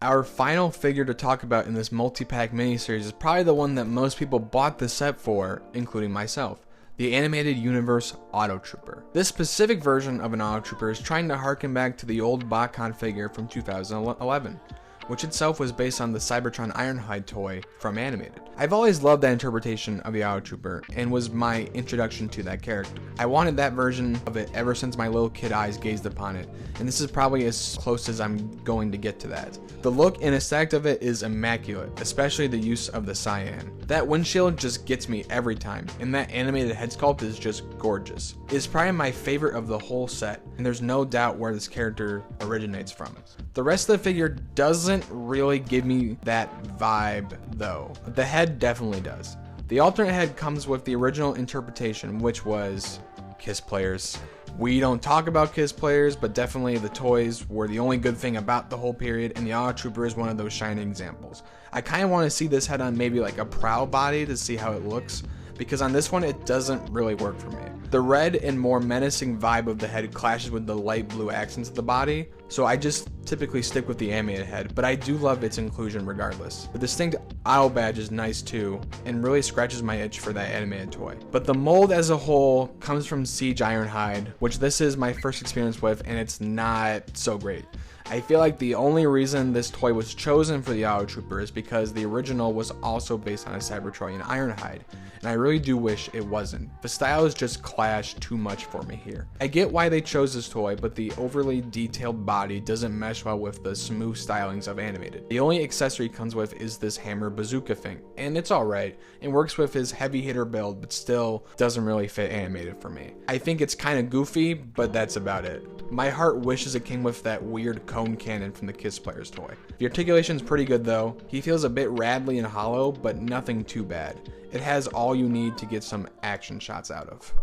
Our final figure to talk about in this multi-pack miniseries is probably the one that most people bought the set for, including myself. The animated universe Autotrooper. This specific version of an Autotrooper is trying to harken back to the old Botcon figure from 2011. Which itself was based on the Cybertron Ironhide toy from Animated. I've always loved that interpretation of the Autotrooper and was my introduction to that character. I wanted that version of it ever since my little kid eyes gazed upon it, and this is probably as close as I'm going to get to that. The look and aesthetic of it is immaculate, especially the use of the cyan. That windshield just gets me every time, and that animated head sculpt is just gorgeous. It's probably my favorite of the whole set, and there's no doubt where this character originates from. The rest of the figure doesn't really give me that vibe though. The head definitely does. The alternate head comes with the original interpretation, which was Kiss Players. We don't talk about Kiss Players, but definitely the toys were the only good thing about the whole period, and the Autotrooper is one of those shining examples. I kind of want to see this head on maybe like a prow body to see how it looks, because on this one it doesn't really work for me. The red and more menacing vibe of the head clashes with the light blue accents of the body, so I just typically stick with the animated head, but I do love its inclusion regardless. The distinct owl badge is nice too, and really scratches my itch for that animated toy. But the mold as a whole comes from Siege Ironhide, which this is my first experience with, and it's not so great. I feel like the only reason this toy was chosen for the Autotrooper is because the original was also based on a Cybertronian Ironhide, and I really do wish it wasn't. The styles just clash too much for me here. I get why they chose this toy, but the overly detailed body doesn't mesh well with the smooth stylings of Animated. The only accessory it comes with is this hammer bazooka thing, and it's alright. It works with his heavy hitter build, but still doesn't really fit Animated for me. I think it's kind of goofy, but that's about it. My heart wishes it came with that weird cone cannon from the Kiss Players toy. The articulation's pretty good though. He feels a bit rattly and hollow, but nothing too bad. It has all you need to get some action shots out of.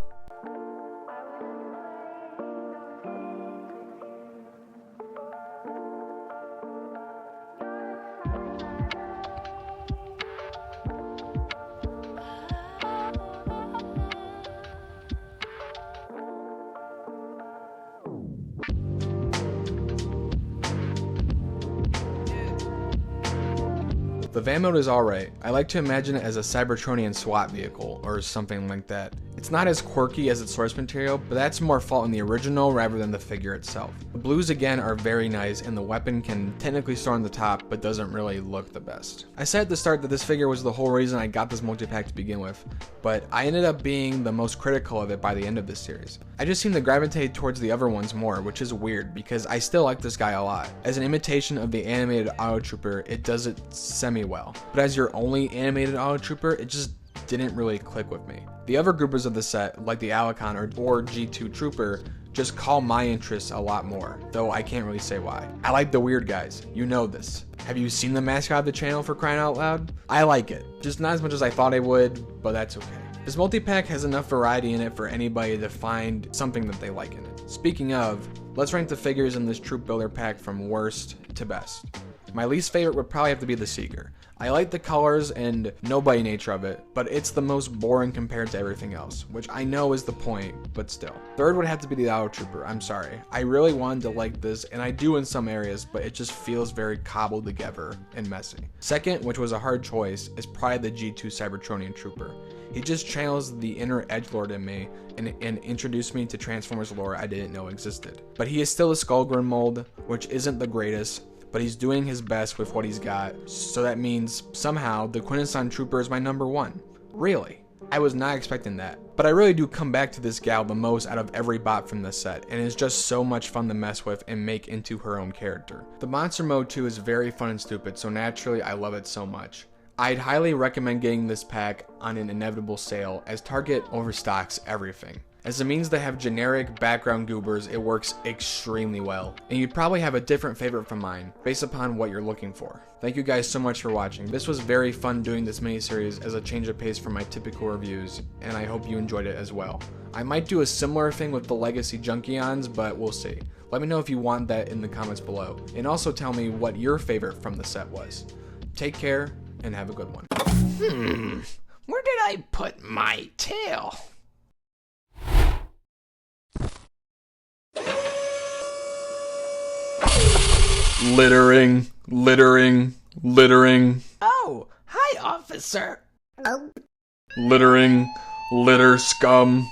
The van mode is alright. I like to imagine it as a Cybertronian SWAT vehicle, or something like that. It's not as quirky as its source material, but that's more fault in the original rather than the figure itself. The blues again are very nice, and the weapon can technically store on the top, but doesn't really look the best. I said at the start that this figure was the whole reason I got this multi-pack to begin with, but I ended up being the most critical of it by the end of this series. I just seem to gravitate towards the other ones more, which is weird, because I still like this guy a lot. As an imitation of the animated Autotrooper, it does it semi-well, but as your only animated Autotrooper, it just didn't really click with me. The other groupers of the set, like the Alicon or G2 Trooper, just call my interests a lot more, though I can't really say why. I like the weird guys, you know this. Have you seen the mascot of the channel, for crying out loud? I like it, just not as much as I thought I would, but that's okay. This multi-pack has enough variety in it for anybody to find something that they like in it. Speaking of, let's rank the figures in this troop builder pack from worst to best. My least favorite would probably have to be the Seeker. I like the colors and nobody nature of it, but it's the most boring compared to everything else, which I know is the point, but still. Third would have to be the Autotrooper. I'm sorry. I really wanted to like this, and I do in some areas, but it just feels very cobbled together and messy. Second, which was a hard choice, is probably the G2 Cybertronian Trooper. He just channels the inner edgelord in me and introduced me to Transformers lore I didn't know existed. But he is still a Skullgrim mold, which isn't the greatest, but he's doing his best with what he's got, so that means somehow the Quintesson Trooper is my number one. Really? I was not expecting that. But I really do come back to this gal the most out of every bot from this set, and it's just so much fun to mess with and make into her own character. The monster mode too is very fun and stupid, so naturally I love it so much. I'd highly recommend getting this pack on an inevitable sale, as Target overstocks everything. As a means to have generic background goobers, it works extremely well, and you'd probably have a different favorite from mine, based upon what you're looking for. Thank you guys so much for watching. This was very fun doing this miniseries as a change of pace from my typical reviews, and I hope you enjoyed it as well. I might do a similar thing with the Legacy Junkions, but we'll see. Let me know if you want that in the comments below, and also tell me what your favorite from the set was. Take care, and have a good one. Where did I put my tail? Littering. Littering. Littering. Oh, hi, officer. Littering. Litter scum.